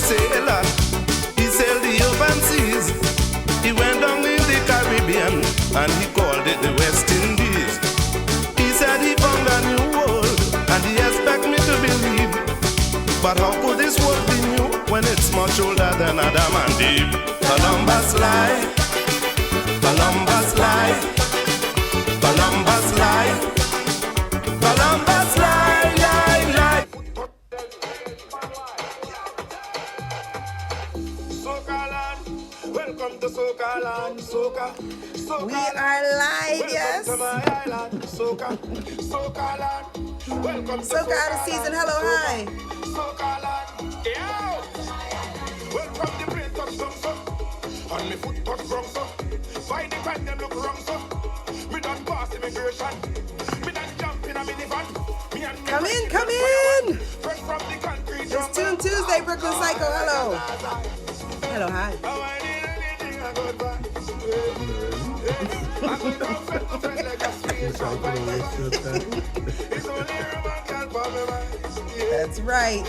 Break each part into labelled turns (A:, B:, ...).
A: sailor. He sailed the open seas. He went down in the Caribbean and he called it the West Indies. He said he found a new world and he expect me to believe. But how could this world be new when it's much older than Adam and Eve? Columbus lied. Columbus lied. Columbus lied. Columbus lied, lied, lied. Soca land, welcome to Soca land, Soca.
B: We are live, yes.
A: Welcome to my island, Soca. Soca land, welcome to
B: Soca out of season. Hello, hi.
A: Soca land, yeah. Welcome the place of Soca. On me foot touch wrong, so. Why the time them look wrong, so. Me done pass immigration. Me done jump in a minivan.
B: Come in, come in. It's TuneTuesday, Brooklyn Psycho. Hello. Hello, hi. That's right.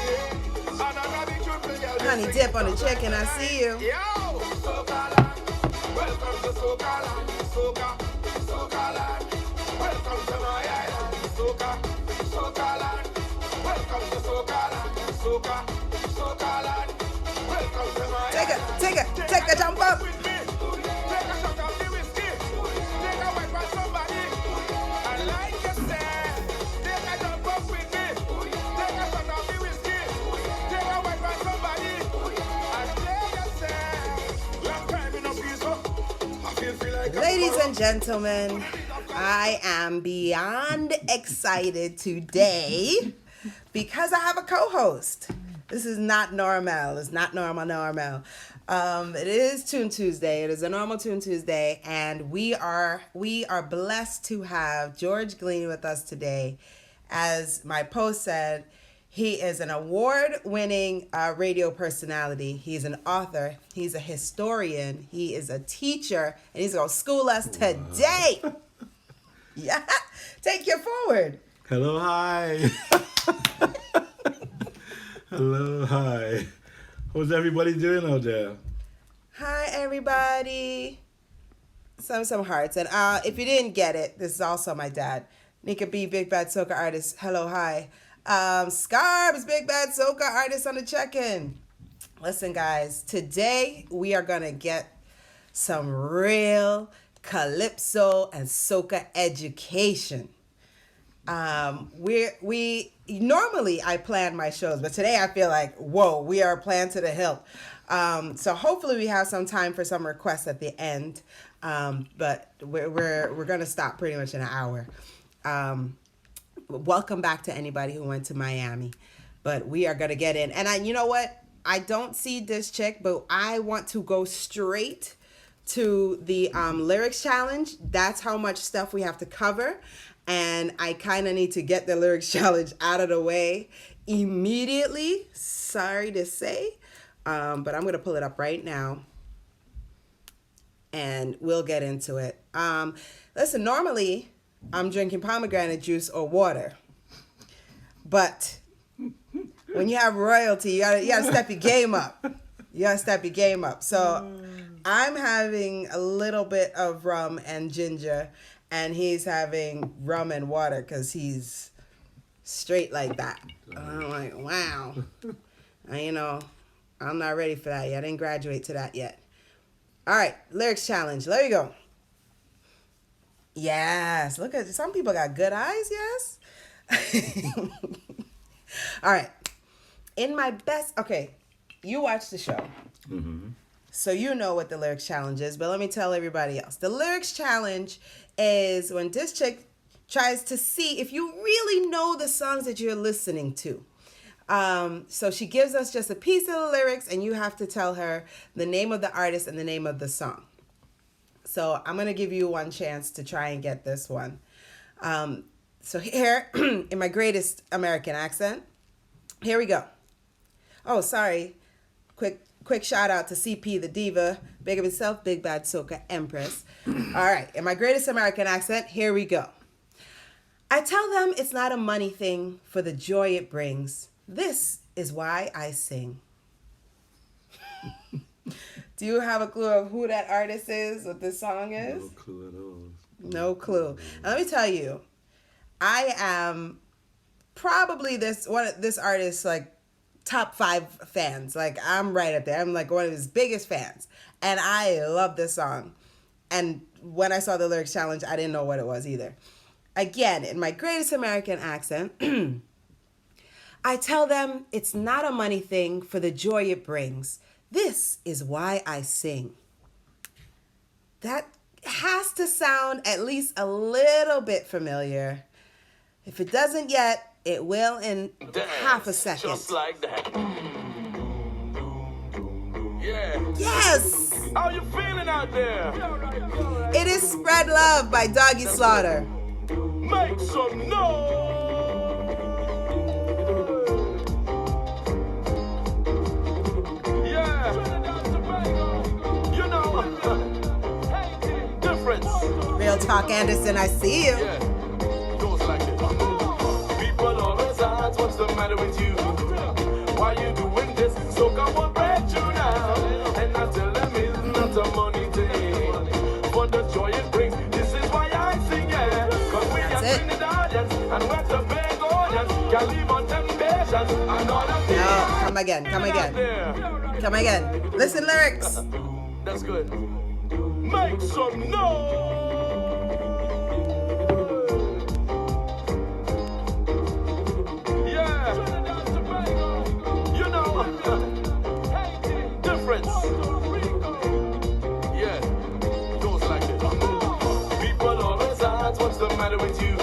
B: Honey dip on the chicken, I see you.
A: Welcome to Soca land, Soca, Soca land. Welcome to my island, Soca, Soca land. Welcome to Soca land, Soca, Soca land. Welcome to my
B: island. Take a jump up.
A: Take a shot of the whiskey. Take a wine for somebody. And like you said, take a jump up with me. Take a shot of the whiskey. Take a wine for somebody. And like you said, long time in a piece up.
B: Ladies and gentlemen, I am beyond excited today because I have a co-host. This is not normal. It's not normal. It is TuneTuesday. It is a normal TuneTuesday, and we are blessed to have George Glean with us today. As my post said, he is an award-winning radio personality. He's an author. He's a historian. He is a teacher, and he's going to school us today. Yeah, take you forward.
C: Hello, hi. Hello, hi. How's everybody doing out there?
B: Hi, everybody. Some hearts. And if you didn't get it, this is also my dad. Nika B, Big Bad Soca artist. Hello, hi. Scarbs, Big Bad Soca artist on the check-in. Listen, guys, today we are going to get some real Calypso and Soca education. We normally I plan my shows, but today I feel like, whoa, we are planned to the hilt. So hopefully we have some time for some requests at the end. But we're going to stop pretty much in an hour. Welcome back to anybody who went to Miami, but we are going to get in. And you know what? I don't see this chick, but I want to go straight to the lyrics challenge. That's how much stuff we have to cover. And I kind of need to get the lyrics challenge out of the way immediately. Sorry to say, but I'm going to pull it up right now and we'll get into it. Listen, normally I'm drinking pomegranate juice or water, but when you have royalty, you gotta step your game up. So I'm having a little bit of rum and ginger, and he's having rum and water because he's straight like that. I'm like, wow. And, I'm not ready for that yet. I didn't graduate to that yet. All right, lyrics challenge. There you go. Yes, look at some people got good eyes. Yes. All right. Okay, you watch the show. Mm-hmm. So you know what the lyrics challenge is, but let me tell everybody else. The lyrics challenge is when this chick tries to see if you really know the songs that you're listening to. So she gives us just a piece of the lyrics, and you have to tell her the name of the artist and the name of the song. So I'm going to give you one chance to try and get this one. So here, in my greatest American accent, here we go. Oh, sorry. Quick shout out to CP the Diva, Big of Himself, Big Bad Soca Empress. All right, in my greatest American accent, here we go. I tell them it's not a money thing for the joy it brings. This is why I sing. Do you have a clue of who that artist is, what this song is?
C: No clue at all.
B: No clue. And let me tell you, I am probably this artist's like top 5 fans. Like I'm right up there. I'm like one of his biggest fans. And I love this song. And when I saw the lyrics challenge, I didn't know what it was either. Again, in my greatest American accent, I tell them it's not a money thing for the joy it brings. This is why I sing. That has to sound at least a little bit familiar. If it doesn't yet, it will in half a second.
D: Just like that. Yeah.
B: Yes!
D: How you feeling out there?
B: It is Spread Love by Doggy Slaughter.
D: Make some noise. Yeah. You know, difference.
B: Real Talk Anderson, I see you.
D: Yeah. Goes like this. People always ask what's the matter with you? Why you doing this? So come on, break you now. And I tell them it's not a money thing. For the joy it brings, this is why I sing, yeah. Cause we are Trinidadians and we're Tobagonians. Can leave on temptations and all of the
B: No, come again. Come again. Listen lyrics.
D: That's good. Make some noise. Yeah. You know, difference. Yeah. Goes like this. People always ask what's the matter with you?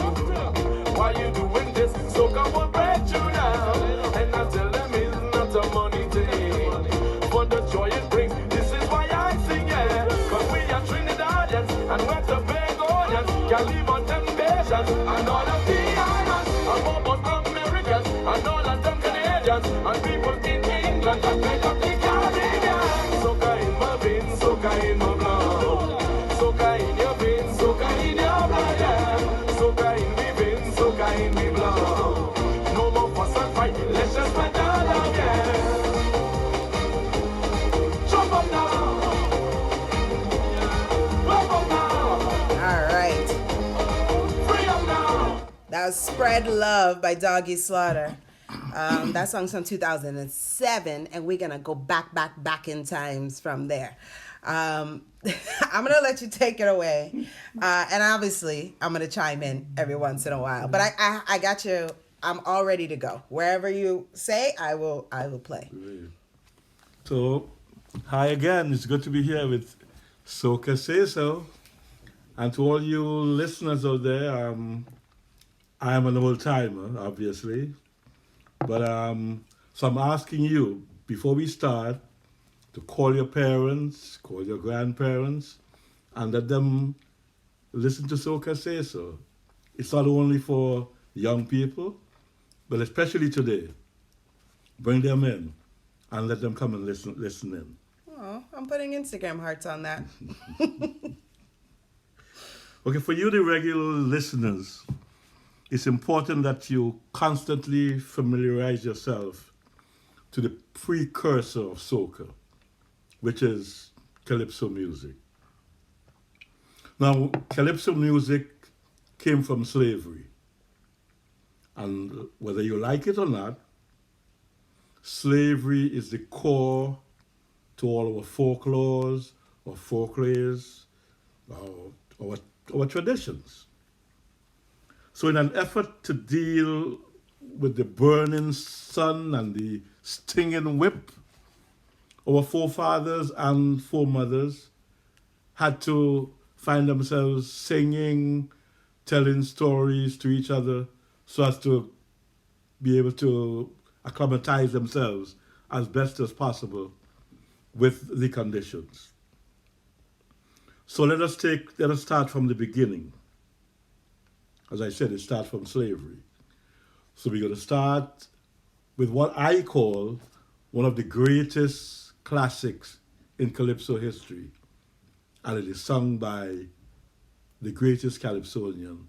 D: Why you doing this? So come on, break you down. And I tell them it's not a money thing. For the joy it brings, this is why I sing, yeah. Cause we are Trinidadians and we're Tobagonians. Can live on temptations and all of the islands. And more about Americans and all of them Canadians. And people in England that make up the Caribbean. Soca in my veins, soca in my blood. Soca in your veins, soca in your blood, yeah. Soca in me veins, soca in me blood. No more fuss and fight, let's just spread the love, yeah. Jump up now. Jump up now.
B: All right.
D: Free up now.
B: That was Spread Love by Doggy Slaughter. That song's from 2007, and we're going to go back in times from there. I'm going to let you take it away. And obviously, I'm going to chime in every once in a while. But I got you. I'm all ready to go. Wherever you say, I will play.
C: So, hi again. It's good to be here with Soca Say So. And to all you listeners out there, I am an old timer, obviously. But so I'm asking you, before we start, to call your parents, call your grandparents, and let them listen to Soca Say So. It's not only for young people, but especially today. Bring them in and let them come and listen in.
B: Oh, I'm putting Instagram hearts on that.
C: Okay, for you, the regular listeners, it's important that you constantly familiarize yourself to the precursor of soca, which is Calypso music. Now, Calypso music came from slavery. And whether you like it or not, slavery is the core to all our folklores, our folklores, our traditions. So in an effort to deal with the burning sun and the stinging whip, our forefathers and foremothers had to find themselves singing, telling stories to each other so as to be able to acclimatize themselves as best as possible with the conditions. So let us start from the beginning. As I said, it starts from slavery. So we're going to start with what I call one of the greatest classics in Calypso history. And it is sung by the greatest Calypsonian.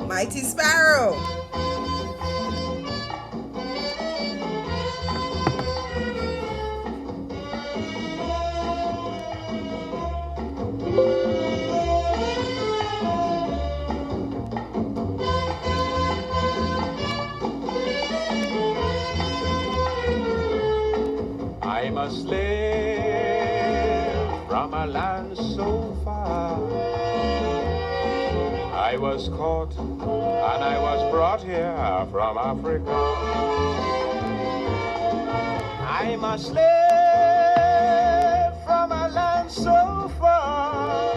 B: Mighty Sparrow.
D: a slave from a land so far. I was caught and I was brought here from Africa. I'm a slave from a land so far.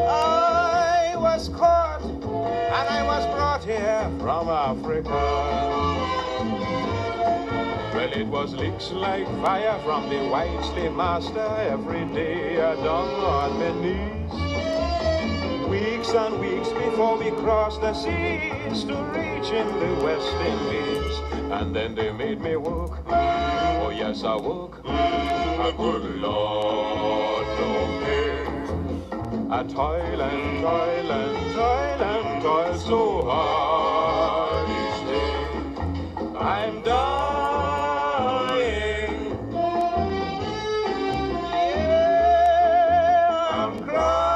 D: I was caught and I was brought here from Africa. Well, it was licks like fire from the white slave master every day down on my knees. Weeks and weeks before we crossed the seas to reach in the West Indies. And then they made me work. Oh yes, I work. A good Lord, no pay. I toil and toil and toil and toil so hard each day. I'm dying. Yeah, I'm crying.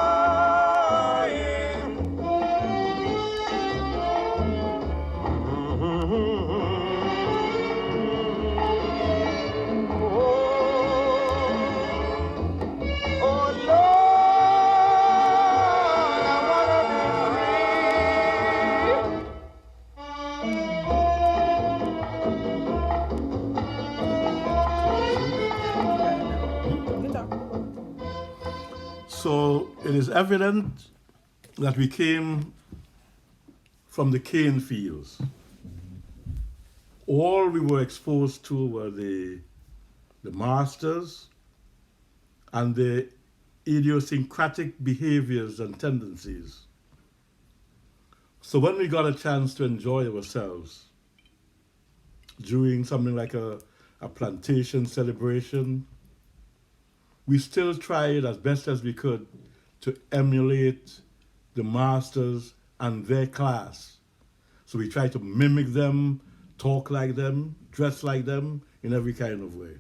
D: Oh Lord, I wanna be
C: So it is evident that we came from the cane fields. All we were exposed to were the masters and the idiosyncratic behaviors and tendencies. So when we got a chance to enjoy ourselves during something like a plantation celebration, we still tried as best as we could to emulate the masters and their class. So we tried to mimic them, talk like them, dress like them in every kind of way.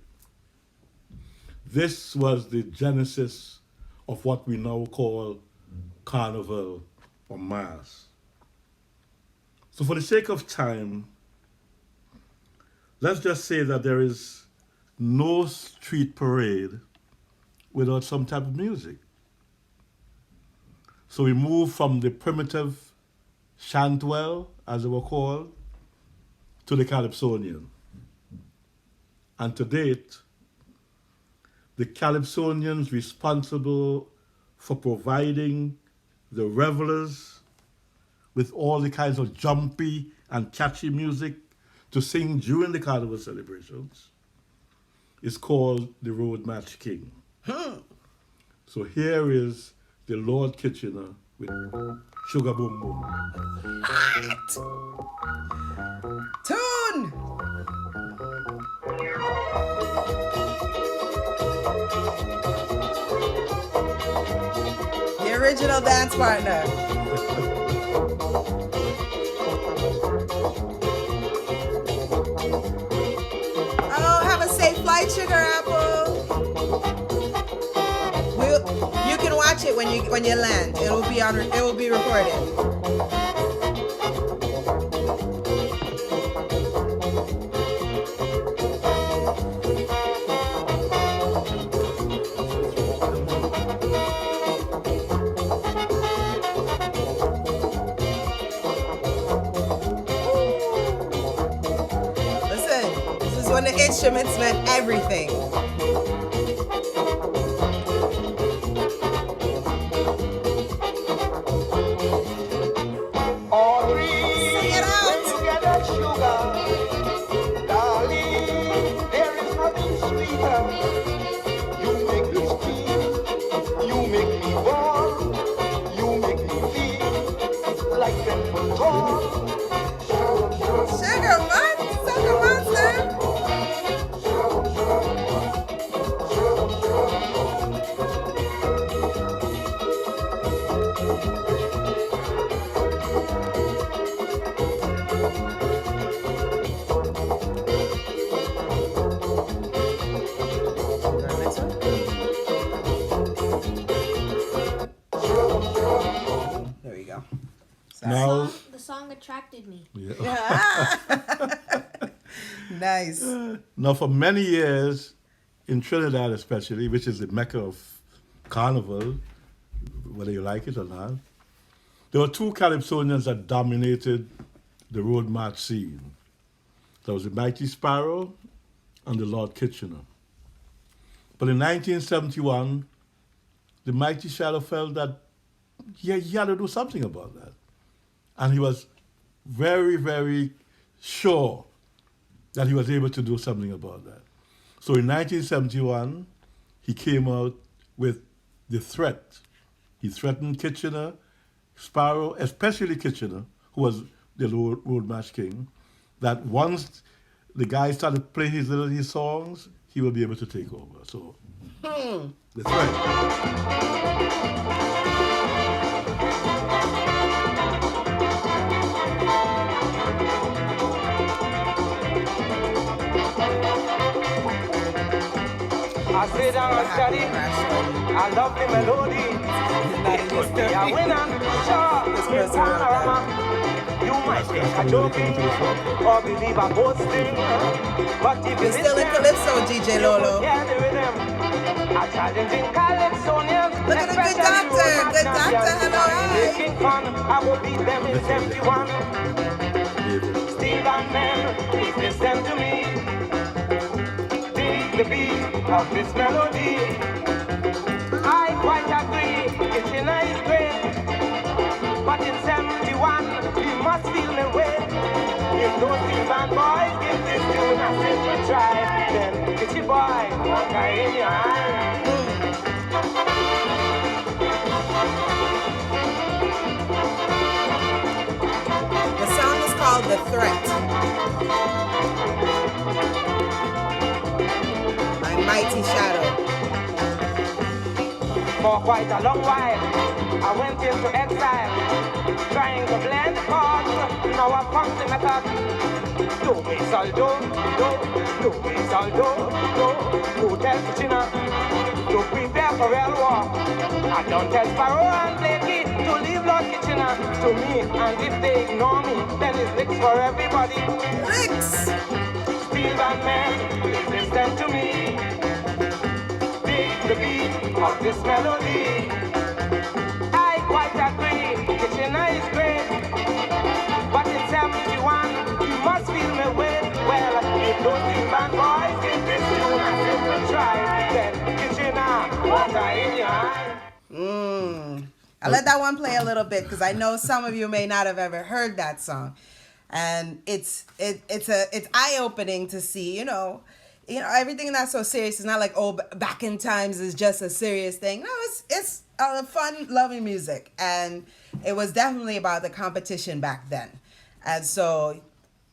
C: This was the genesis of what we now call carnival or mass. So for the sake of time, let's just say that there is no street parade without some type of music. So we move from the primitive chantwell, as they were called, to the Calypsonian. And to date, the Calypsonians responsible for providing the revelers with all the kinds of jumpy and catchy music to sing during the carnival celebrations is called the Road March King. So here is the Lord Kitchener with Sugar Boom Boom.
B: Tune! The original dance partner. Oh, have a safe flight, Sugar Apple. You can watch it when you land. It will be recorded. Listen, this is when the instruments meant everything. Sing it out.
D: When you get that sugar, darling, there is nothing sweeter. You make me feel, you make me warm, you make me feel like Bedford Tall.
B: Sugar Monster. There we go.
C: Now,
E: The song attracted me.
B: Nice.
C: now for many years, in Trinidad especially, which is the mecca of carnival, whether you like it or not, there were two Calypsonians that dominated the road march scene. There was the Mighty Sparrow and the Lord Kitchener. But in 1971, the Mighty Shadow felt that he had to do something about that. And he was very, very sure that he was able to do something about that. So in 1971, he came out with the threat. He threatened Kitchener, Sparrow, especially Kitchener, who was the road march king, that once the guy started playing his songs, he will be able to take over. So, the threat.
D: I sit down and study. I love the melody. It could be a winner, sure. In panorama, you might think a joking or believe a boasting. But if
B: You're still in Calypso, DJ Lolo.
D: yeah, the rhythm. A challenging Calypsonians.
B: Look at the good doctor. Good doctor, hello, hi.
D: Making fun, I will beat them in 71. Steel and men, please listen to me. Dig the beat of this melody. I quite agree, Kitchener is great. But in 71, we must feel the way. If those big band boys give this tune a simple try, then Kitty boy, walk in your eye.
B: The song is called The Threat. My Mighty Shadow.
D: For quite a long while, I went into exile, trying to blend the chords. Now I found the method. Do me sol do me sol do. Go tell Kitchener to prepare for real war. I don't tell Sparrow and Blakey to leave Lord Kitchener to me. And if they ignore me, then it's licks for everybody.
B: Licks!
D: Steel band men, please listen to me. The beat of this melody. I quite agree, Kitchener is great. But in 71, you must feel my way. Well, if those big band boys give this tune a simple try, then Kitchener, water in your eye.
B: I let that one play a little bit because I know some of you may not have ever heard that song. And it's eye-opening to see, you know, everything that's so serious is not like, oh, back in times is just a serious thing. No, it's fun, loving music. And it was definitely about the competition back then. And so,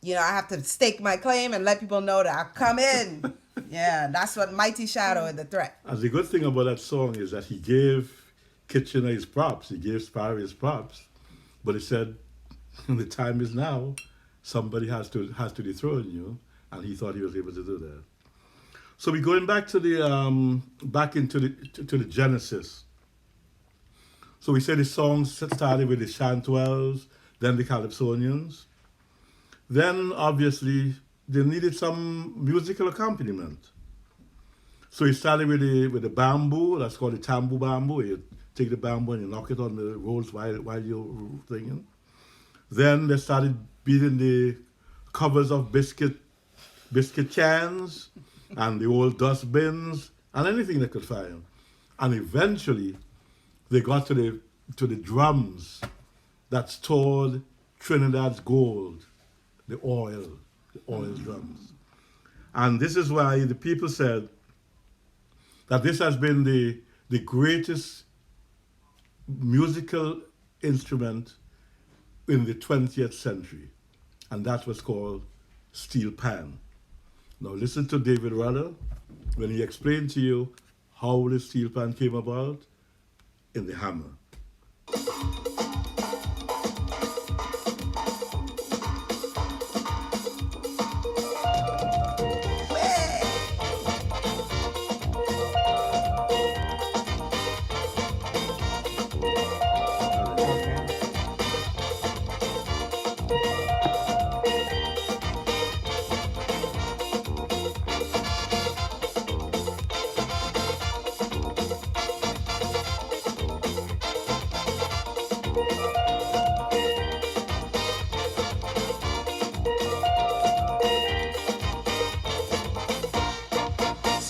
B: I have to stake my claim and let people know that I come in. Yeah, that's what Mighty Shadow and The Threat.
C: And the good thing about that song is that he gave Kitchener his props. He gave Sparrow his props. But he said, the time is now. Somebody has to dethrone you. And he thought he was able to do that. So we're going back to the to the Genesis. So we said the songs started with the Chantwells, then the Calypsonians. Then obviously they needed some musical accompaniment. So he started with the bamboo, that's called the tambu bamboo. You take the bamboo and you knock it on the rolls while you're singing. Then they started beating the covers of biscuit cans and the old dustbins and anything they could find. And eventually they got to the drums that stored Trinidad's gold, the oil drums. And this is why the people said that this has been the greatest musical instrument in the 20th century. And that was called steel pan. Now listen to David Rudder when he explained to you how the steel pan came about in the hammer.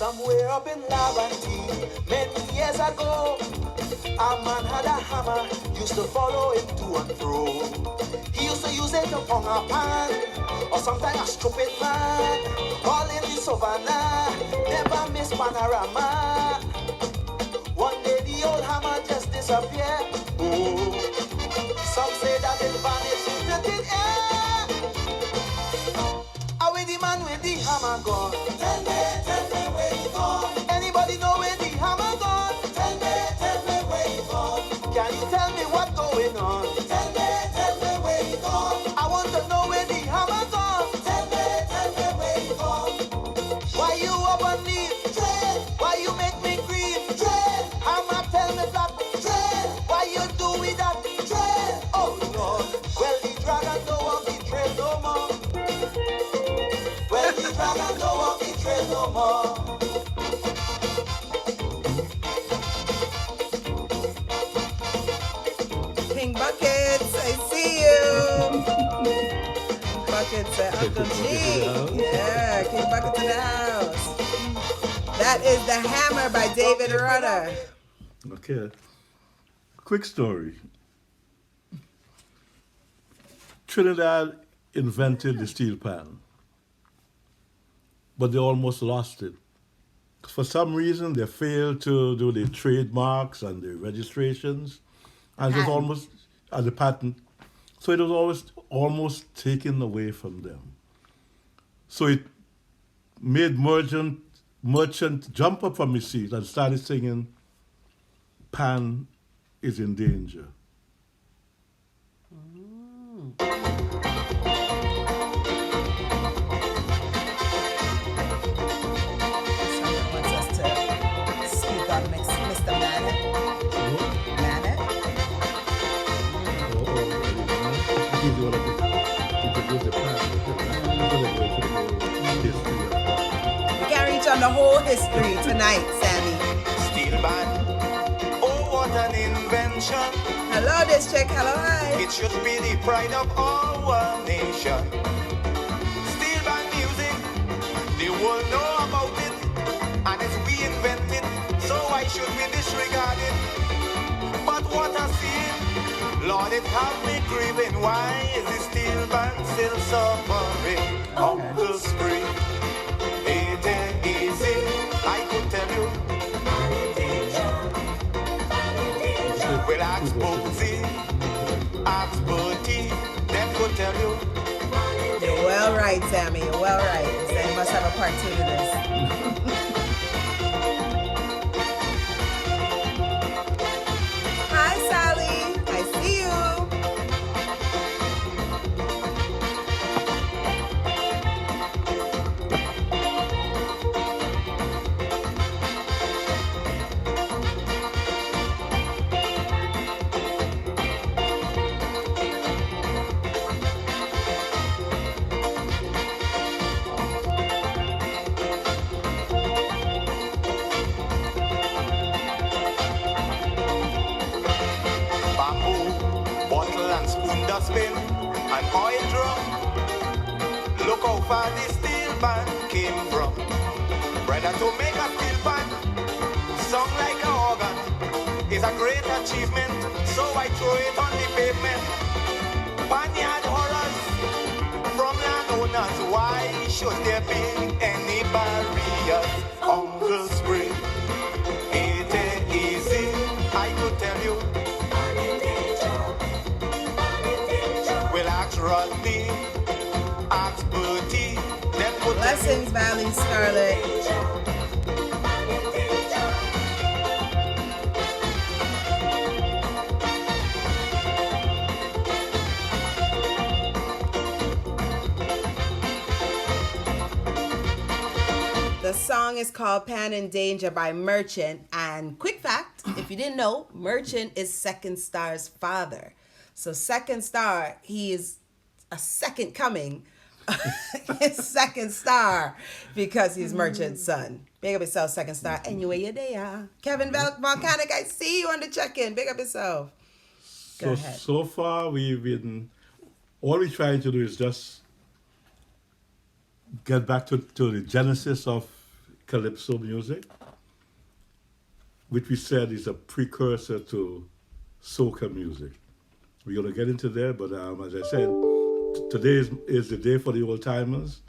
E: Somewhere up in Lavanty, many years ago, a man had a hammer, used to follow him to and fro. He used to use it upon a pan, or sometimes a stupid man. All in the savannah, never miss panorama. One day the old hammer just disappeared. Oh, some say that it vanished into thin air. Away the man with the hammer gone. Tell me where he gone. Anybody know where the hammer gone? Tell me where he gone. Can you tell me what's going on? Tell me where he gone. I want to know where the hammer gone. Tell me where he gone. Why you up on me? Dread. Why you make me grieve? Dread. Hammer tell me black. Dread. Why you do with that? Dread. Oh Lord. Well the dragon don't walk the trail no more. Well the dragon don't walk the trail no more.
B: King Buckets, I see you. Buckets at Uncle G. Yeah, King Buckets in the house. That is The Hammer by David Rudder.
C: Okay. Quick story. Trinidad invented the steel pan, but they almost lost it. For some reason, they failed to do the trademarks and the registrations, and it was almost the patent. So it was always almost taken away from them. So it made merchant jump up from his seat and started singing, "Pan is in danger."
B: Someone wants us to speak on Mr. Manet. Manet? We can't reach on the whole history tonight, Sammy.
E: Steel band. Oh, what an invention.
B: Hello, District. Hello, hi.
E: It should be the pride of our nation. Steel band music, the world know about it, and it's we invented, so why should we disregard it? But what I see, Lord, it have me grieving. Why is the steel band still suffering? Uncle Spring, it ain't easy, I could tell you. Well, ask Bosie, ask Bertie, them could tell you.
B: You're well right, Sammy. You're well right. So you must have a part two to this. Hi, Sally. I see you.
E: Bamboo, bottle and spoon dustbin, an oil drum. Look how far the steel band came from. Brother, to make a steel band song like an organ is a great achievement, so I throw it on the pavement. Banyard horrors from landowners, why should there be any barriers? Uncle Spring, it ain't easy, I could tell you. Well, ask Rodney, ask Bertie, them could tell you.
B: Blessings, Valley Scarlet. The song is called Pan in Danger by Merchant. And quick fact, if you didn't know, Merchant is Second Star's father. So Second Star, he is a second coming, his Second Star, because he's Merchant's son. Big up yourself, Second Star. Anyway, you're there. Kevin Volcanic, I see you on the check-in. Big up yourself. Go ahead.
C: So far, we've been, all we're trying to do is just get back to the genesis of Calypso music, which we said is a precursor to soca music. We're going to get into there, but as I said, today is the day for the old timers.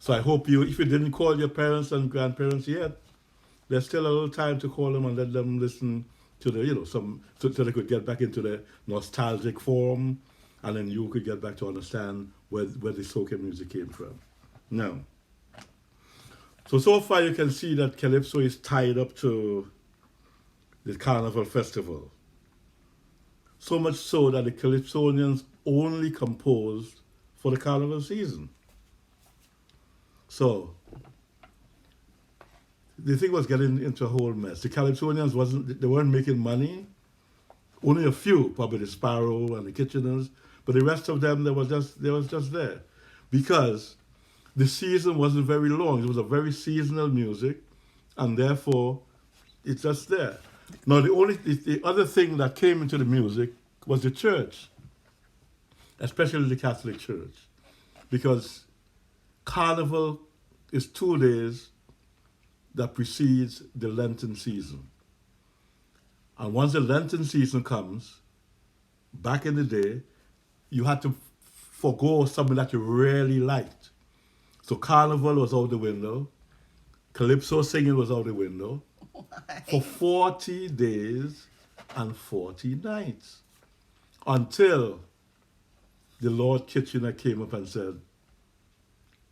C: So I hope you, if you didn't call your parents and grandparents yet, there's still a little time to call them and let them listen to the, so they could get back into the nostalgic form, and then you could get back to understand where the soca music came from. Now, so far you can see that Calypso is tied up to the Carnival Festival. So much so that the Calypsonians only composed for the Carnival season. So, the thing was getting into a whole mess. The Calypsonians weren't making money. Only a few, probably the Sparrow and the Kitcheners, but the rest of them, they was just there. Because the season wasn't very long. It was a very seasonal music, and therefore, it's just there. Now, the other thing that came into the music was the church, especially the Catholic Church, because Carnival is 2 days that precedes the Lenten season. And once the Lenten season comes, back in the day, you had to forgo something that you really liked. So Carnival was out the window, Calypso singing was out the window, for 40 days and 40 nights, until the Lord Kitchener came up and said,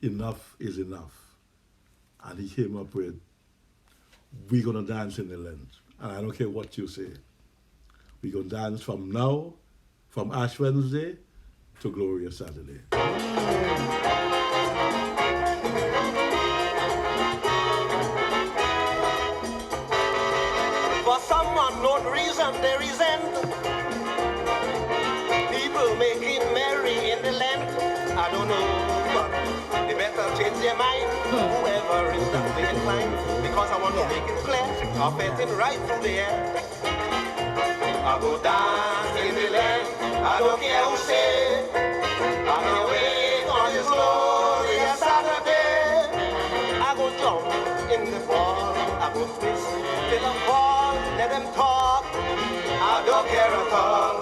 C: enough is enough. And he came up with, we're going to dance in the Lent. And I don't care what you say. We're going to dance from now, from Ash Wednesday to Glorious Saturday.
E: For some unknown reason they resent people making merry in the Lent. I don't know, but they better change their mind, whoever is that way inclined, because I want to make it clear, I'm betting right through the air. I go dance in the Lent, I don't care who say, I'm awake on this glorious Saturday. I go jump in the ball, I go twist till I fall, let them talk, I don't care at all.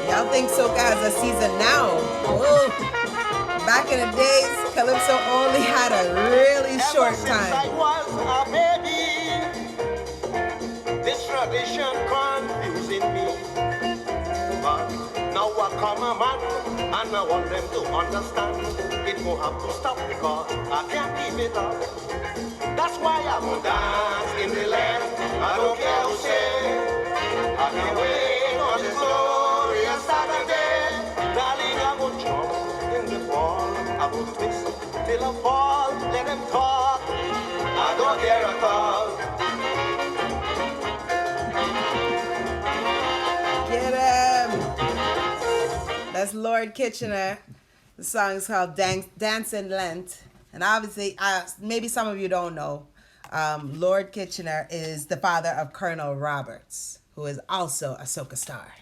B: Y'all think soca has a season now? Oh. Back in the days, Calypso only had a really short time.
E: I was a baby, this tradition confusing me. But now I come a man, and I want them to understand. It will have to stop because I can't keep it up. That's why I will dance in the land. I don't care who say, I can't wait on this glorious Saturday. Darling, I will jump in the ball, I will twist till I fall, let them talk, I don't care at all.
B: Get him! That's Lord Kitchener. The song is called Dance in Lent. And obviously, maybe some of you don't know, Lord Kitchener is the father of Colonel Roberts, who is also a soca star.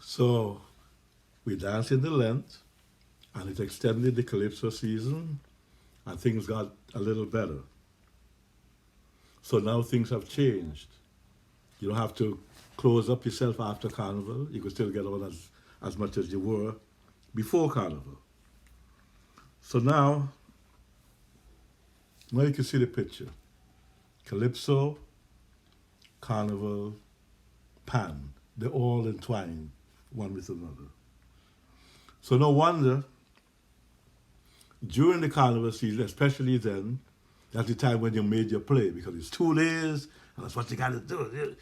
C: So we danced in the Lent, and it extended the Calypso season, and things got a little better. So now things have changed. You don't have to close up yourself after Carnival. You can still get on as much as you were before Carnival. So now you can see the picture. Calypso, Carnival, Pan, they're all entwined one with another. So no wonder, during the Carnival season, especially then, that's the time when you made your play, because it's 2 days, and that's what you got to do.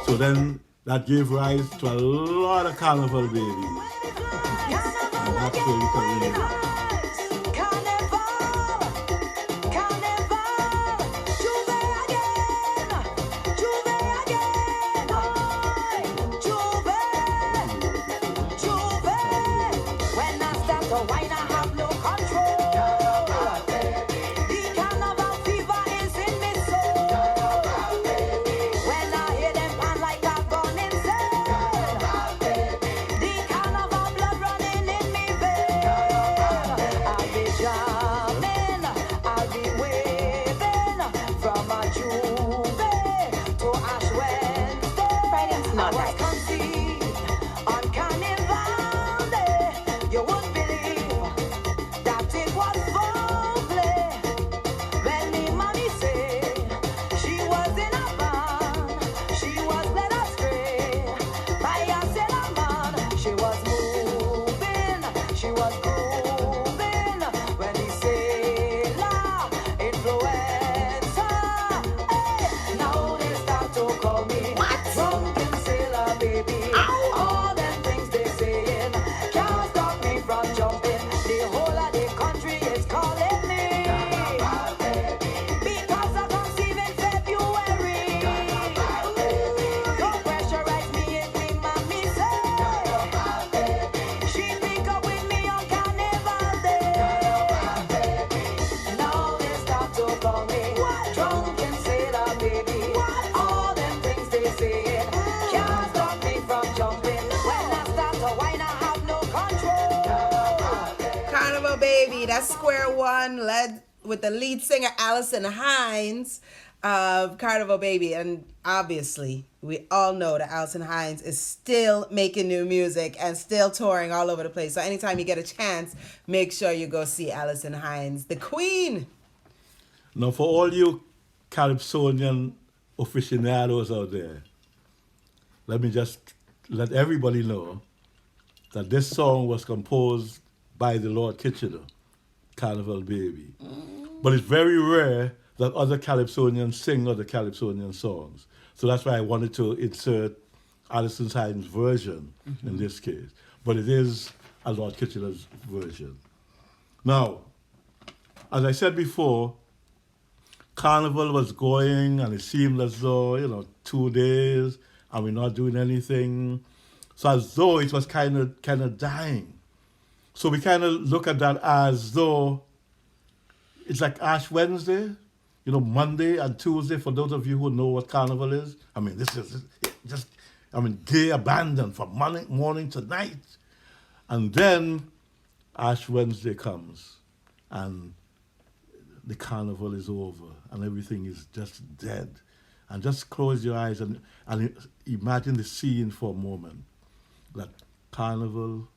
C: So then, that gave rise to a lot of Carnival babies. And that's where you can really...
B: that's square one, led with the lead singer Allison Hines of Carnival Baby. And obviously, we all know that Allison Hines is still making new music and still touring all over the place. So anytime you get a chance, make sure you go see Allison Hines, the queen.
C: Now, for all you Calypsonian aficionados out there, let me just let everybody know that this song was composed by the Lord Kitchener, Carnival Baby. But it's very rare that other Calypsonians sing other Calypsonian songs. So that's why I wanted to insert Allison Hines' version in this case. But it is a Lord Kitchener's version. Now, as I said before, Carnival was going and it seemed as though, 2 days and we're not doing anything. So as though it was kind of dying. So we kind of look at that as though it's like Ash Wednesday, Monday and Tuesday, for those of you who know what Carnival is. I mean, this is just, gay abandon from morning to night. And then Ash Wednesday comes and the Carnival is over and everything is just dead. And just close your eyes and imagine the scene for a moment. That Carnival.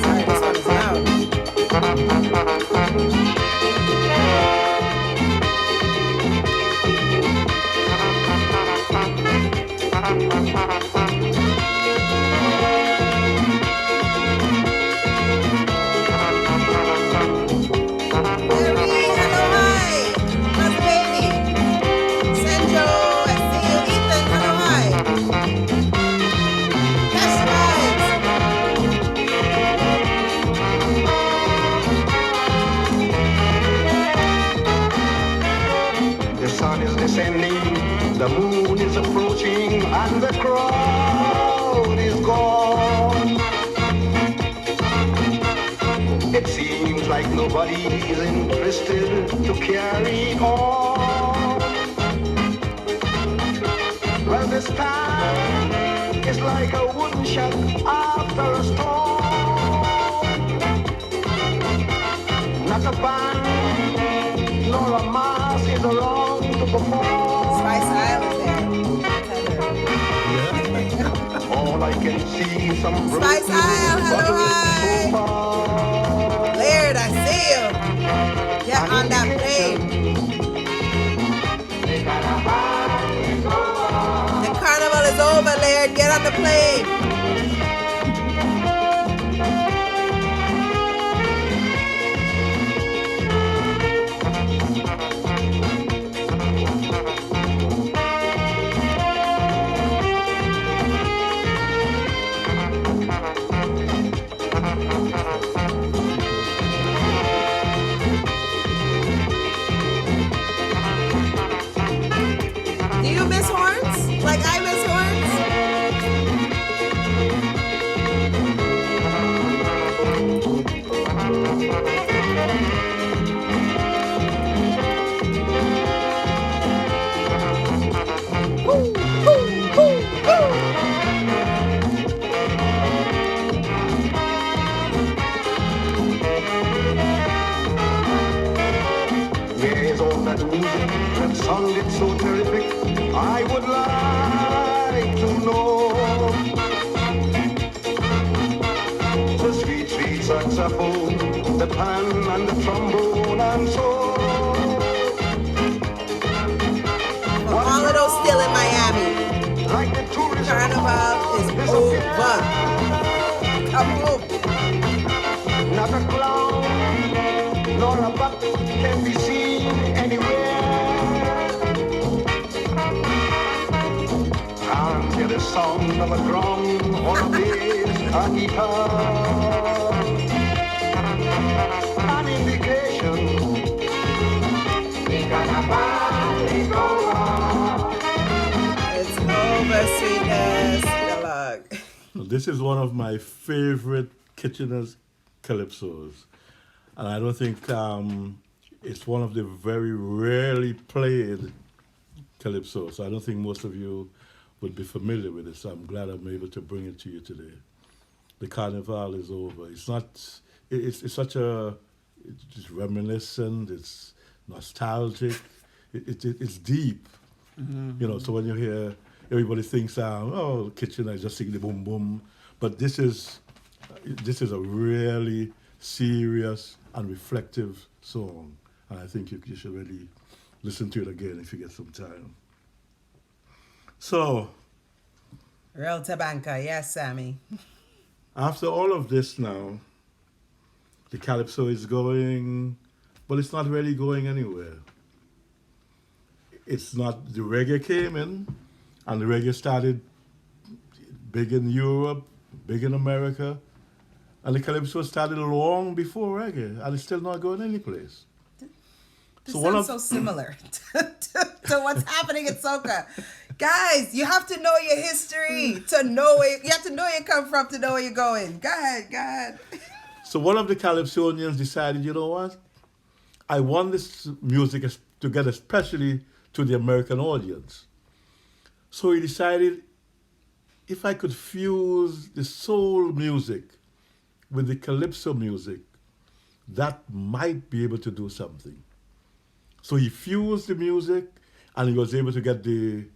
B: Sorry, this one is loud.
E: The moon is approaching and the crowd is gone. It seems like nobody is interested to carry on. Well, this time is like a wooden shack after a storm. Not a band nor a mass is around to perform.
B: Spice Island
E: All I can see is some
B: Spice Isle, hello, hi. Laird, I see you. Get on that plane. The carnival is over, Laird. Get on the plane. Do you miss horns? Like I miss horns? Woo, woo, woo, woo.
E: Where is all that music that sounded so terrific? I would like to know. The sweet, sweet saxophone, the pan and the trombone and so.
B: For all of those still in Miami,
E: Like the tourist
B: Carnival is over. Come home.
E: Not a clown nor a buck can be seen anywhere. Can't hear the sound of a drum or a bass, a guitar. An indication.
B: It's over, sweetness. Dialogue.
C: This is one of my favorite Kitchener's calypsos. And I don't think it's one of the very rarely played calypsos. So I don't think most of you would be familiar with it, so I'm glad I'm able to bring it to you today. The carnival is over. It's not, it's such a, it's reminiscent, it's nostalgic, it's deep. You know, so when you hear, everybody thinks, oh, Kitchener is just singing the boom boom, but this is a really serious and reflective song, and I think you should really listen to it again if you get some time. So,
B: Real Tabanka, yes, Sammy.
C: after all of this now, the Calypso is going, but it's not really going anywhere. It's not, the reggae came in, and the reggae started big in Europe, big in America, and the Calypso started long before reggae, and it's still not going anyplace.
B: This
C: So
B: sounds so similar to what's happening in soca. Guys, you have to know your history to know where you have to know where you come from to know where you're going. Go ahead.
C: So one of the Calypsonians decided, you know what? I want this music to get especially to the American audience. So he decided if I could fuse the soul music with the Calypso music, that might be able to do something. So he fused the music, and he was able to get the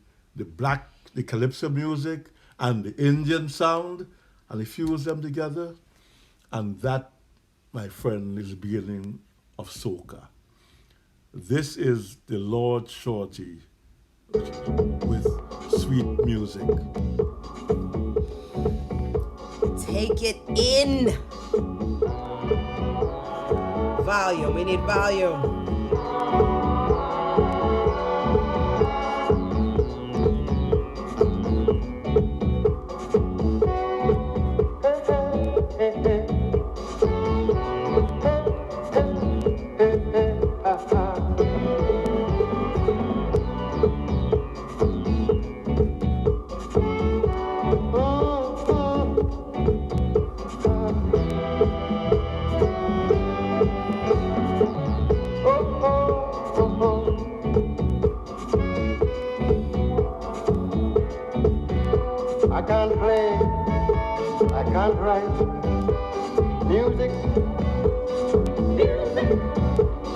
C: Calypso music and the Indian sound, and he fused them together. And that, my friend, is the beginning of soca. This is the Lord Shorty with sweet music.
B: Take it in. Volume. We need volume.
E: I can't play, I can't write music.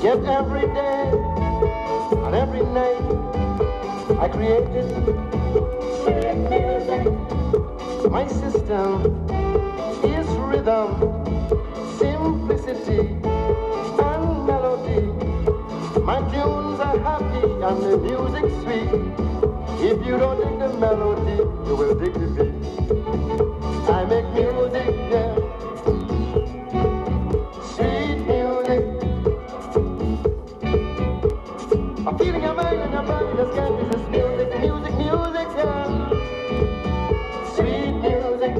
E: Yet every day and every night I created music. My system is rhythm, simplicity and melody. My tunes are happy and the music sweet. If you don't dig the melody, you will dig the beat. I make music, yeah. Sweet music. A feeling your mind and your body just can't resist music, music, music, yeah. Sweet music.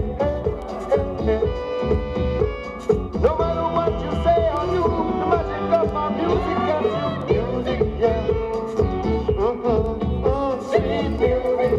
E: No matter what you say or do, the magic of my music gets you. Music, yeah. Sweet music.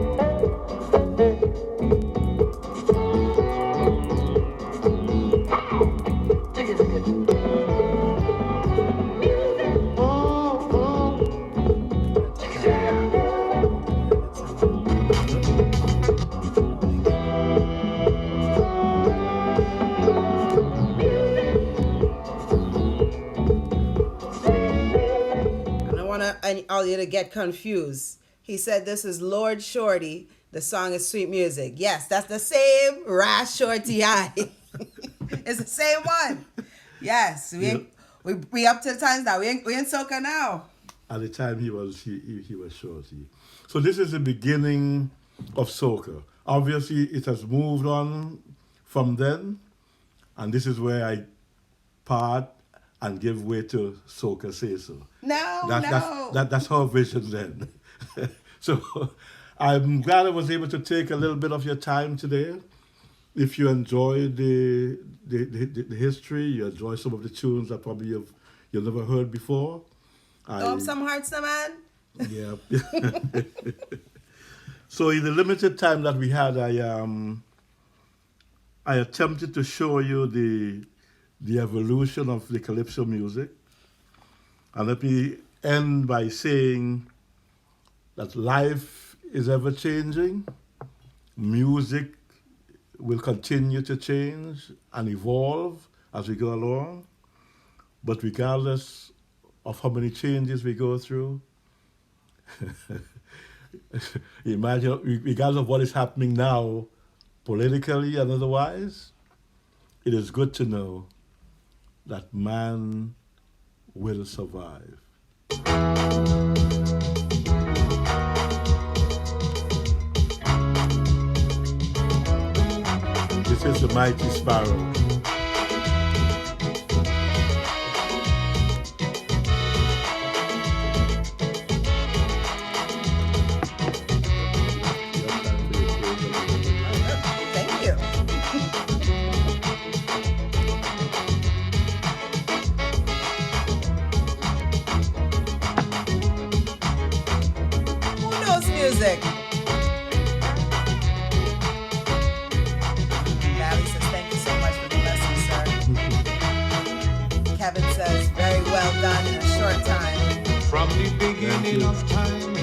B: And all you to get confused. He said this is Lord Shorty. The song is Sweet Music. Yes, that's the same Rash Shorty I. It's the same one. Yes, we up to the times now. We in soca now.
C: At the time he was Shorty. So this is the beginning of soca. Obviously it has moved on from then, and this is where I part and give way to Soca Say So. That's her vision then. So I'm glad I was able to take a little bit of your time today. If you enjoy the history, you enjoy some of the tunes that probably you've never heard before.
B: Some hearts, no man.
C: Yeah. So in the limited time that we had, I attempted to show you the evolution of the Calypso music. And let me end by saying that life is ever changing, music will continue to change and evolve as we go along. But regardless of how many changes we go through, imagine, regardless of what is happening now, politically and otherwise, it is good to know that man will survive. This is the Mighty Sparrow.
B: Thank you. Who knows music? Valley says, thank you so much for the lesson, sir. Kevin says, very well done in a short time.
F: From the beginning of time,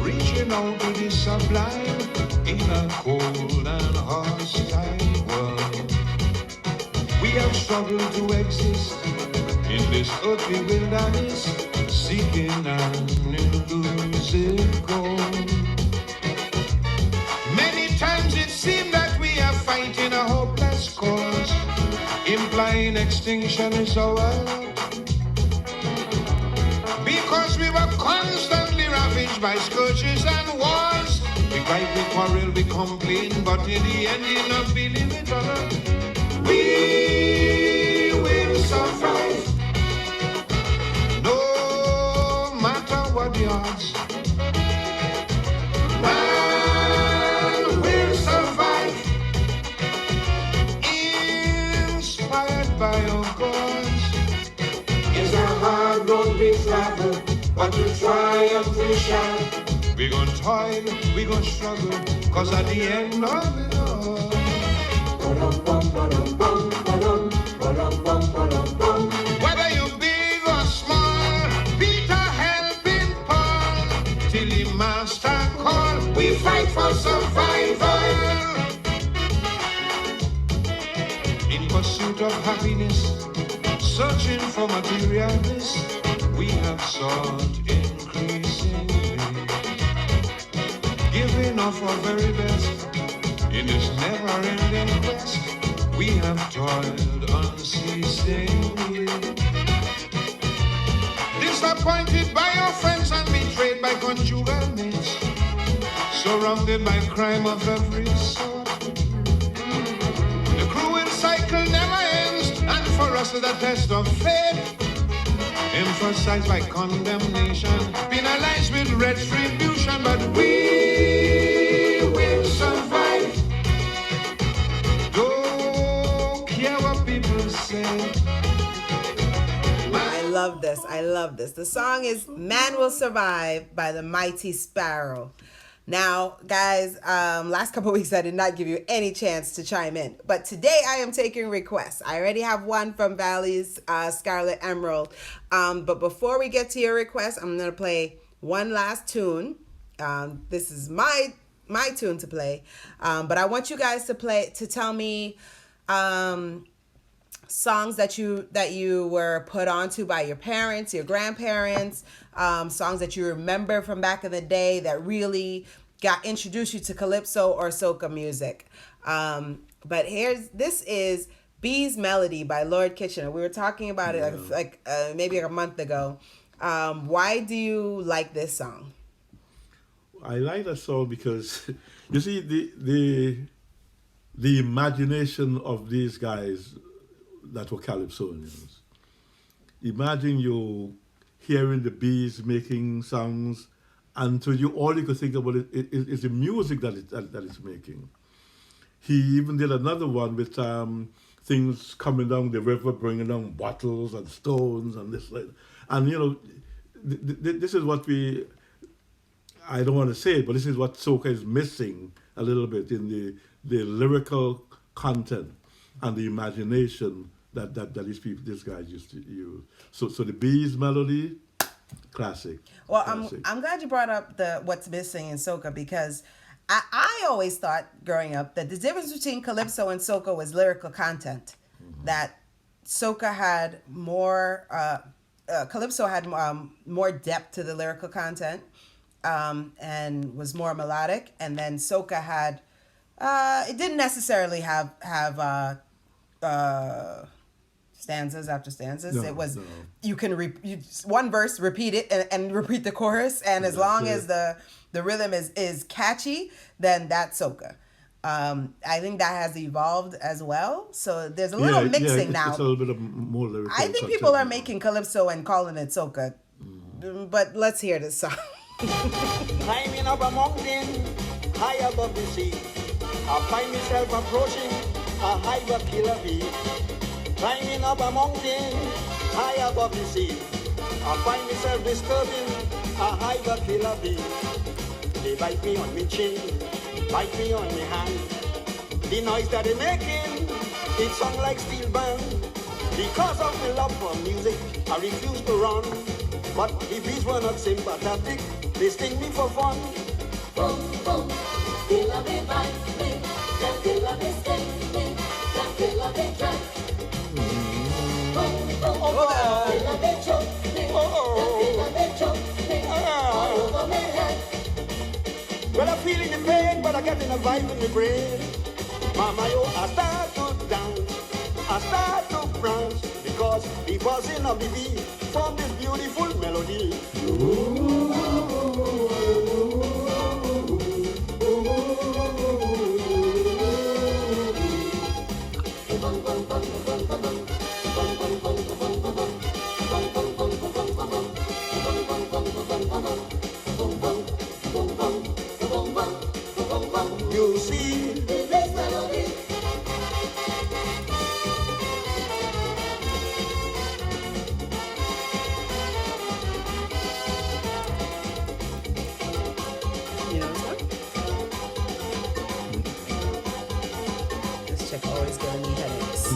F: reaching out to the sublime in a cold and hostile world. We have struggled to exist in this earthly wilderness, seeking an elusive goal. Many times it seemed that we are fighting a hopeless cause, implying extinction is our lot. Because we were constantly ravaged by scourges and wars. We fight, we quarrel, we complain, but in the end, in a feeling it all. We will survive, no matter what the odds. Man will survive, inspired by our gods. It's a hard road we travel, but we triumph we shall. We gon' toil, we gon' struggle, cause at the end of it all, whether you big or small, Peter helping Paul, till the master call, we fight for survival. In pursuit of happiness, searching for material bliss, we have sought increasingly, giving of our very best. In this never-ending quest, we have toiled unceasingly. Disappointed by our friends and betrayed by conjugal mates, surrounded by crime of every sort. The cruel cycle never ends, and for us the test of fate, emphasized by condemnation, penalized with retribution, but we will survive. Don't care what people say.
B: I love this. I love this. The song is Man Will Survive by the Mighty Sparrow. Now, guys, last couple weeks I did not give you any chance to chime in, but today I am taking requests. I already have one from Valley's Scarlet Emerald, but before we get to your request, I'm going to play one last tune. This is my tune to play, but I want you guys to tell me songs that you were put onto by your parents, your grandparents, songs that you remember from back in the day that really introduced you to Calypso or Soca music. But this is Bee's Melody by Lord Kitchener. We were talking about it maybe a month ago. Why do you like this song?
C: I like that song because you see the imagination of these guys that were Calypsonians. Imagine you hearing the Bees making songs, and to you all you could think about is the music that it's making. He even did another one with things coming down the river, bringing down bottles and stones and this, and you know, this is what I don't want to say it, but this is what soca is missing a little bit in the lyrical content and the imagination that these guys used to use. So the Bees Melody, classic.
B: Well,
C: classic.
B: I'm glad you brought up what's missing in soca, because I always thought growing up that the difference between Calypso and Soca was lyrical content. That Soca had more, Calypso had more depth to the lyrical content, and was more melodic. And then Soca had, it didn't necessarily have stanzas after stanzas.
C: No,
B: It was,
C: no.
B: you can one verse, repeat it and repeat the chorus. And as long as the rhythm is catchy, then that's Soca. I think that has evolved as well. So there's a little mixing now.
C: It's a little bit of more lyrical
B: I think people are making Calypso and calling it Soca. But let's hear this song.
E: Climbing up a mountain high above the sea, I find myself approaching a higher killer bee. Climbing up a mountain high above the sea, I find myself disturbing a higher killer bee. They bite me on my chin, bite me on my hand. The noise that they're making, it sounds like steel band. Because of my love for music, I refuse to run. But the bees were not sympathetic, they sting me for fun.
G: Boom, boom, killer me, bite me, just killer me, sting me, just killer me, drag. Boom, boom, killer me, choke me, just killer me, choke me, all over my head.
E: Well, I'm feeling the pain, but I get in a vibe in the brain. Mama, yo, I start to dance, I start to prance, because the buzzing of the bee from this beautiful melody. You see,
G: This melody,
B: You know this one? This chick always giving me headaches.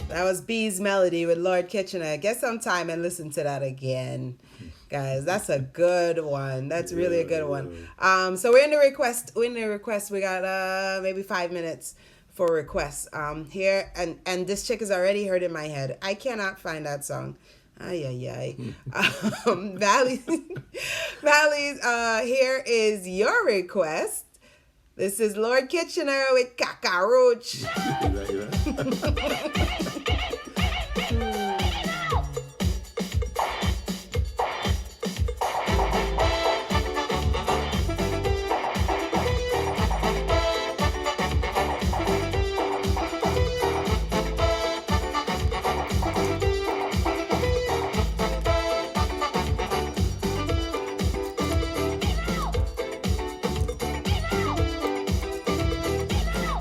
B: That was B's Melody with Lord Kitchener. Get some time and listen to that again. Guys, that's a good one. That's really a good one. So we're in the request. We got maybe 5 minutes for requests. Here and this chick is already heard in my head. I cannot find that song. Ay. Valleys, here is your request. This is Lord Kitchener with Cockroach.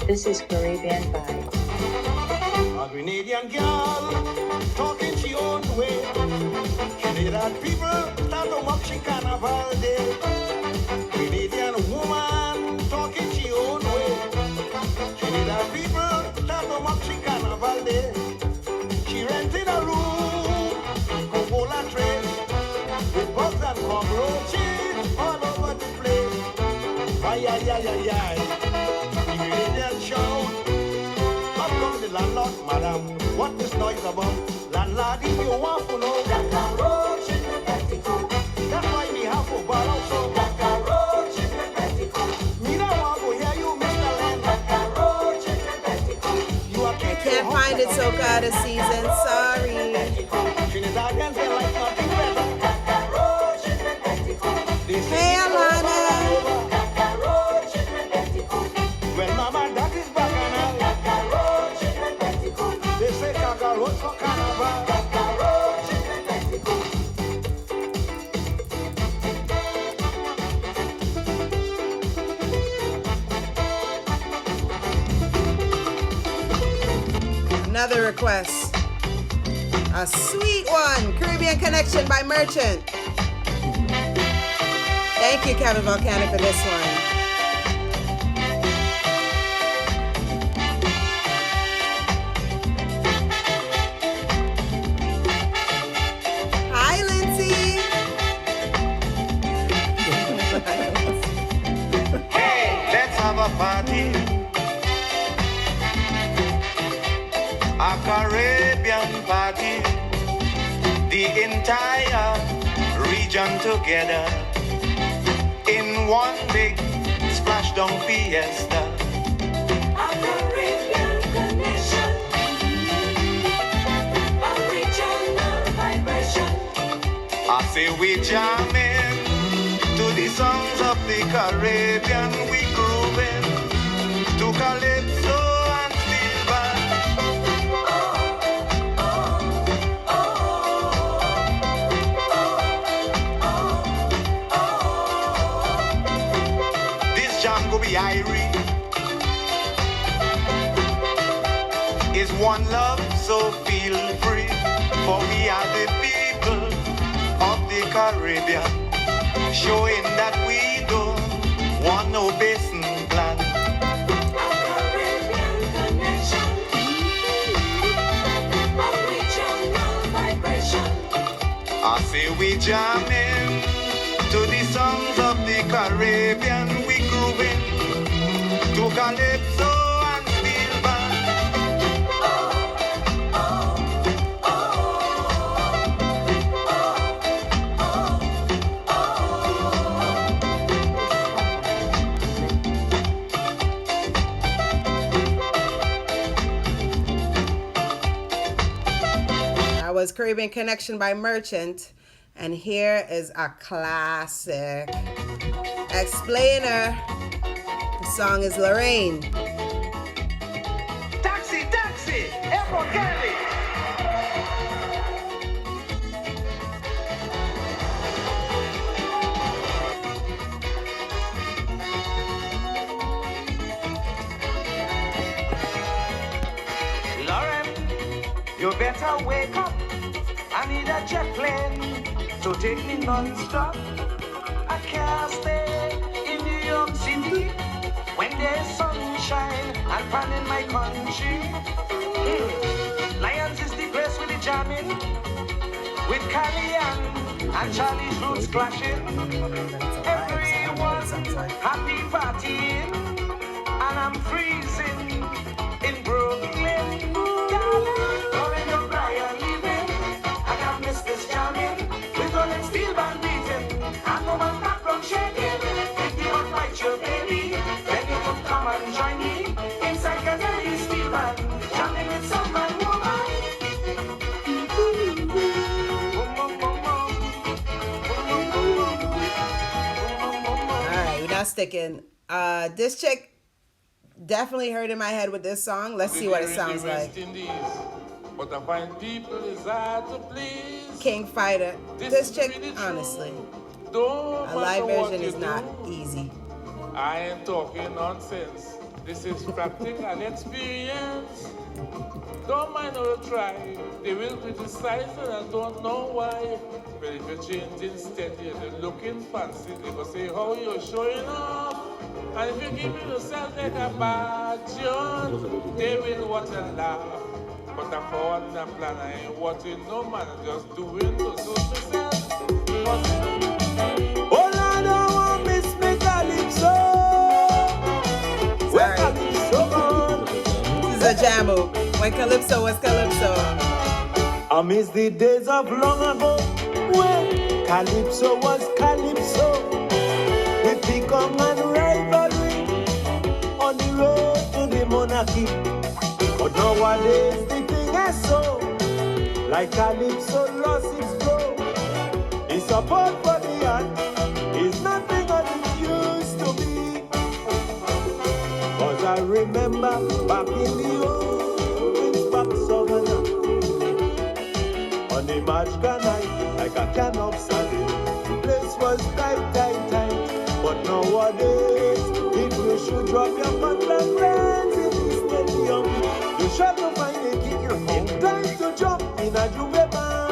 H: This is Caribbean Vibes.
E: a Grenadian girl talking she own way. Trinidad people start to mock she carnival day. Grenadian woman talking she own way. Trinidad people start to mock she carnival day. She rented a room, Coca-Cola trays, with bugs and cockroaches all over the place. Ay. The Grenadian shout. Up comes the landlord, madam. What this noise about? Landlord, if you want to know,
G: cockroach in the petticoat,
E: that's why we have to borrow so.
G: cockroach in the petticoat,
E: Me don't want to hear you, Mr. Land.
G: cockroach in the petticoat,
E: You are
B: I can't find it so out of season. Sorry.
E: Trinidadians, they like nothing better.
G: cockroach in the petticoat,
E: They say
B: Hey,
E: it over
B: Alana.
E: and over.
G: cockroach in the petticoat,
E: Well, mama, that is bacchanal.
G: cockroach in the petticoat,
E: They say cockroach for carnival.
G: cockroach in the petticoat.
B: Another request. A sweet one. Caribbean Connection by Merchant. Thank you, Kevin Volcanic, for this one. Hi,
E: a party, a Caribbean party, the entire region together in one big splashdown fiesta.
G: A Caribbean connection, a regional vibration.
E: I say we jamming to the songs of the Caribbean, we grooving to Calypso and steel band. This jam go be irie. Is one love, so feel free, for we are the people of the Caribbean, showing that we don't want no basin plan.
G: A Caribbean connection, a regional vibration.
E: I say we jamming to the songs of the Caribbean, we grooving to Calypso and steel band.
B: That was Caribbean Connection by Merchant. And here is a classic. Explainer. The song is Lorraine.
E: Taxi, taxi, Airport Kelly. Lauren, you better wake up. I need a jet plane to take me non-stop. I can't stay in New York City when there's sunshine and fun in my country. Lions is the place with the jamming, with Cali and Charlie's roots clashing. Everyone happy partying, and I'm freezing in Brooklyn. Lauren O'Brien leaving, I can't miss this jamming. With all them steel band beating, and no man background shaking. If you want fight your baby, then you can come and join me inside Calypso steel band, jamming with some man woman.
B: Alright, we're not sticking. This chick definitely heard in my head with this song. Let's see what it sounds like.
D: But I find people is hard to please.
B: King Fighter. This chick, honestly, a live version is not easy.
D: I ain't talking nonsense. This is practical experience. Don't mind how you try. They will criticize and I don't know why. But if you change instead, you're looking fancy. They will say how you're showing off. And if you give yourself like a badge, they will watch and laugh. But I'm forward the plan, I ain't watching no man, I'm just doing to suit myself.
E: Oh, I don't want miss me Calypso. Where Calypso gone?
B: This is a jammo. When Calypso was Calypso.
E: I miss the days of long ago when Calypso was Calypso. With the common rivalry on the road to the monarchy. But nowadays the thing is so, like Calypso lost its flow. The support for the art is nothing as it used to be. Cause I remember back in the old back summer, on the magical night, like a can of sardine, the place was tight, tight, tight. But nowadays, if you should drop your man friends in the stadium, you shall not find a kick in time to jump in a juve band.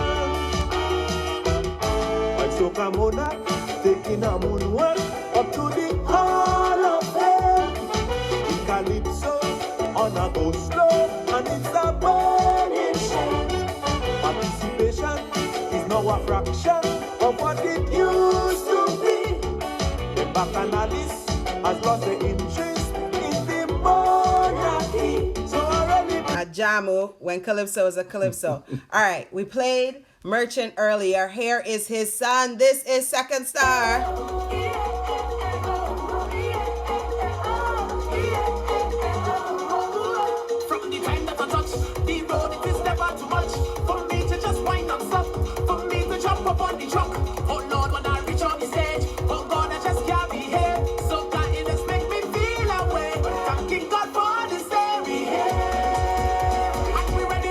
E: Like Soca Monarch, taking a moonwalk up to the Hall of Fame. In Calypso, on a go slow, and it's a burning shame. Participation is now a fraction of what it used to be. The bacchanalists has lost the interest
B: Jamu when Calypso is a Calypso. All right, we played Merchant earlier. Here is his son. This is Second Star.
E: From the time that I touch the road, it is never too much for me to just wind and stop, for me to jump up on the truck. Oh Lord, when I reach on the stage, oh God, I just can't be here. So that it just make me feel away. Thanking God for this day we here. And we ready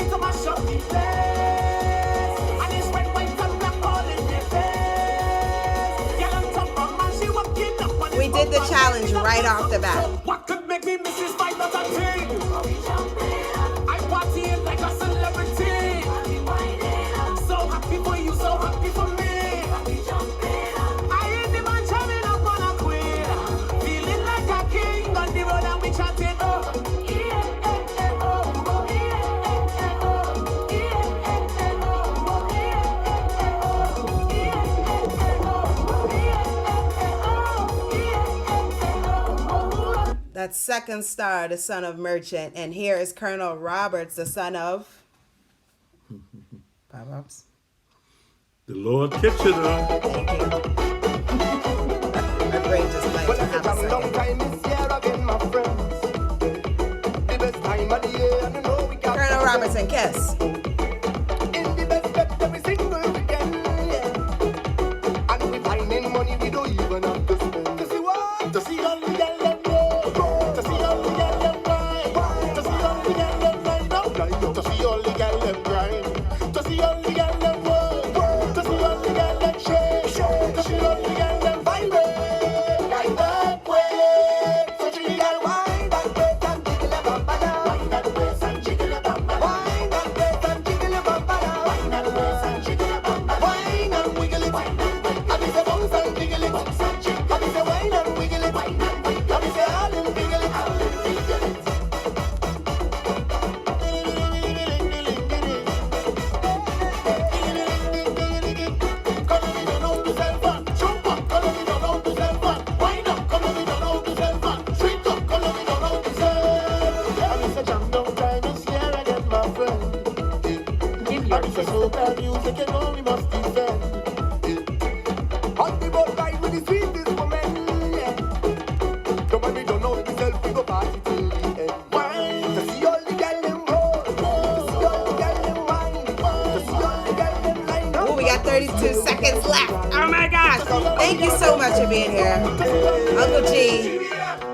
E: to mash up the place. And it's red, white, and black all in the face. Girl on top of man, she walking up on
B: We did the challenge right off the bat.
E: What could make me miss this fight not a thing? I party like a celebrity. So happy for you, so happy for me. I ain't the man jamming up on a queen. Feeling like a king on the road and we chatting.
B: That's Second Star, the son of Merchant. And here is Colonel Roberts, the son of Bob-Ops.
C: The Lord Kitchener.
B: Thank you. My brain just liked to have a second.
E: Time is here again, my friends. The best time of the year, and you know we got
B: Colonel Roberts and Kiss.
E: in the best bed every single weekend, yeah. And we finding money we don't even have to spend. To see what? To see all the girls them go. To see all the girls them grind. To see all the girls them grind up. To see all the girls them grind. To see all the girls them work. To see all the girls them shake. To see all the girls them vibrate. Like that way. So she got wind and break and jiggle a bamba now. Wind and brace and jiggle a bamba now. Wind and brace and jiggle a bamba now. Wind and brace and jiggle a bamba now. Wind and wiggle it. I be say bounce and jiggle it. I be say wind and wiggle it. I be say all in wiggle it. Come on, we don't know to sell fun. Jump up, come on, we don't know to sell fun. Wind up, come on, we don't know to sell fun. Shrink up, come on, we don't know to sell. I be say jam down time is here again, my friend. I be say soca music, you know we must defend. On the boat ride with the sweetest woman, yeah. Nobody don't know to sell, we go party till the end. Wine, to see all the girls them roll. To see all the girls them wine. To see all the girls them line up.
B: Oh, we got 32 seconds left. Oh my gosh. Thank you so much for being here. Uncle G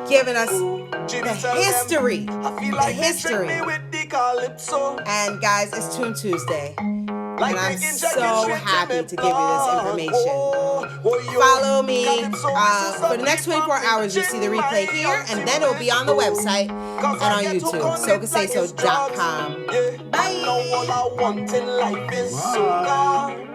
B: giving us the history. The history.
E: With the Calypso.
B: And guys, it's Tune Tuesday. And I'm so happy to give you this information. Follow me. For the next 24 hours, you'll see the replay here, and then it will be on the website and on YouTube. SocaSaySo.com.
E: Bye. All I want in life is soca.